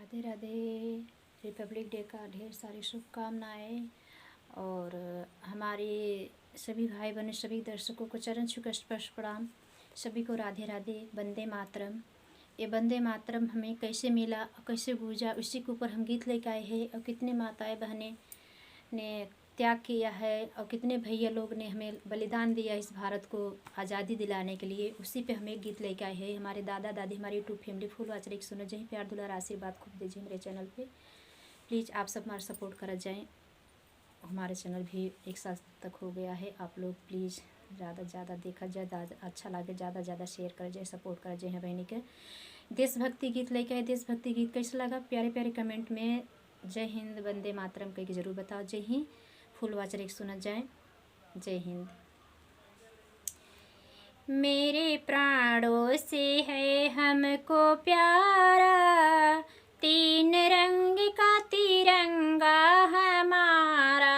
Radhe Radhe. Republic day का ढेर सारी शुभकामनाएँ और हमारे सभी भाई बहनों सभी दर्शकों को चरण छू कर स्पर्श प्रणाम। सभी को राधे राधे। वंदे मातरम। ये वंदे मातरम हमें कैसे मिला और कैसे गूंजा उसी के ऊपर हम गीत लेकर आए हैं। और कितने माताएं बहनें ने त्याग किया है और कितने भैया लोग ने हमें बलिदान दिया इस भारत को आज़ादी दिलाने के लिए, उसी पे हम एक गीत लेके आए हैं। हमारे दादा दादी हमारी यूट्यूब फैमिली फुल वाच रही सुनो जहीं प्यार दुलार आशीर्वाद खूब दीजिए मेरे चैनल पे। प्लीज़ आप सब हमारा सपोर्ट कर जाएँ। हमारे चैनल भी 1 साल तक हो गया है। आप लोग प्लीज़ ज़्यादा से ज़्यादा देखा जाए, अच्छा लगे ज़्यादा से ज़्यादा शेयर कर जाए, सपोर्ट कर जाए। बहनी के देशभक्ति गीत लेके आए। देशभक्ति गीत कैसा लगा प्यारे प्यारे कमेंट में जय हिंद वंदे मातरम कह के ज़रूर बताओ। जय हिंद। फुल वाचर एक सुना जाए। जय हिंद। मेरे प्राणों से है हमको प्यारा, 3 रंग का तिरंगा हमारा।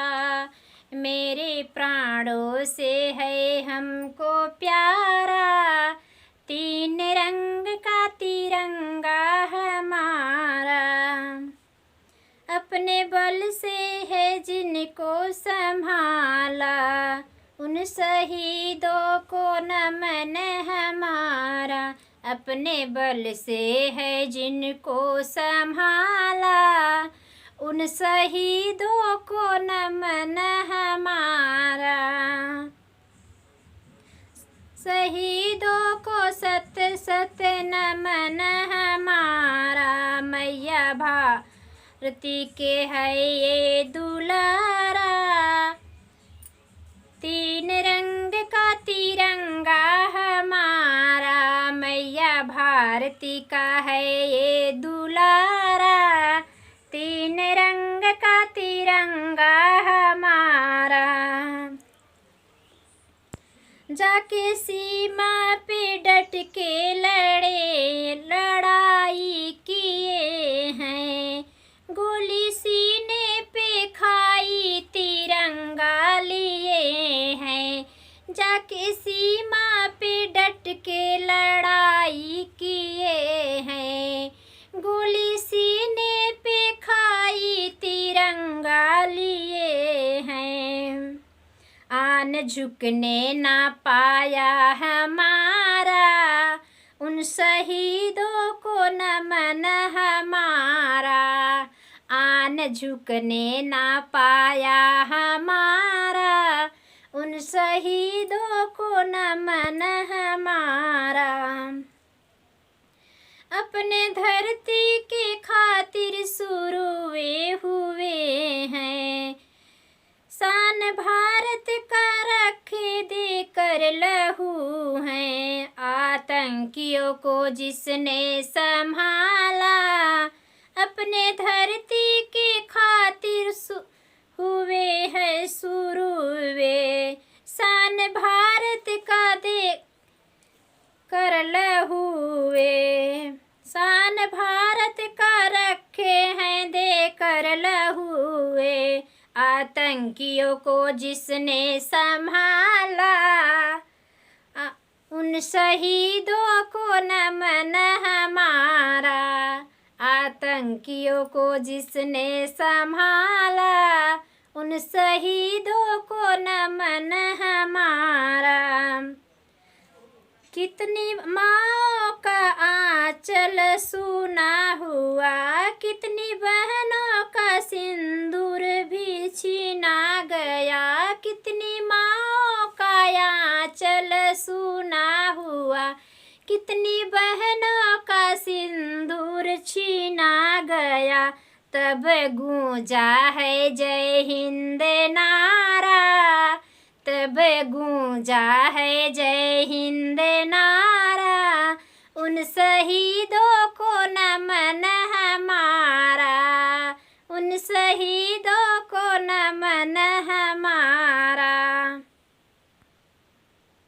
मेरे प्राणों से है हमको प्यारा, 3 रंग का तिरंगा हमारा। अपने बल से है जिनको संभाला, उन शहीदों को नमन हमारा। अपने बल से है जिनको संभाला, उन शहीदों को नमन हमारा। शहीदों को सत सत नमन हमारा। मैया भारती के है ये दुलारा, 3 रंग का तिरंगा हमारा। मैया भारती का है ये दुलारा, 3 रंग का तिरंगा हमारा। जाके सीमा पे डट के लड़े, लड़ाई किए हैं। गोली सीने पे खाई, तिरंगा लिए हैं। जाके सीमा पे डट के लड़ाई किए हैं। गोली सीने पे खाई, तिरंगा लिए हैं। आन झुकने ना पाया हमारा, उन शहीदों को नमन हमारा। आन झुकने ना पाया हमारा, उन शहीदों को नमन हमारा। अपने धरती के खातिर शुरुए हुए हैं, शान भारत का रखे देकर लहू हैं। आतंकियों को जिसने संभाला, अपने धरती के खातिर हुए हैं शुरू वे। शान भारत का दे कर लहुए, शान भारत का रखे हैं देकर लहुए। आतंकियों को जिसने संभाला, उन शहीदों को नमन हमारा। आतंकियों को जिसने संभाला, उन शहीदों को नमन हमारा। कितनी माँओं का आंचल सूना हुआ, कितनी बहनों का सिंदूर भी छीना गया। कितनी माँओं का आंचल सूना हुआ, कितनी बहनों का सिंदूर छीना गया। तब गूंजा है जय हिंद नारा, तब गूंजा है जय हिंद नारा। उन शहीदों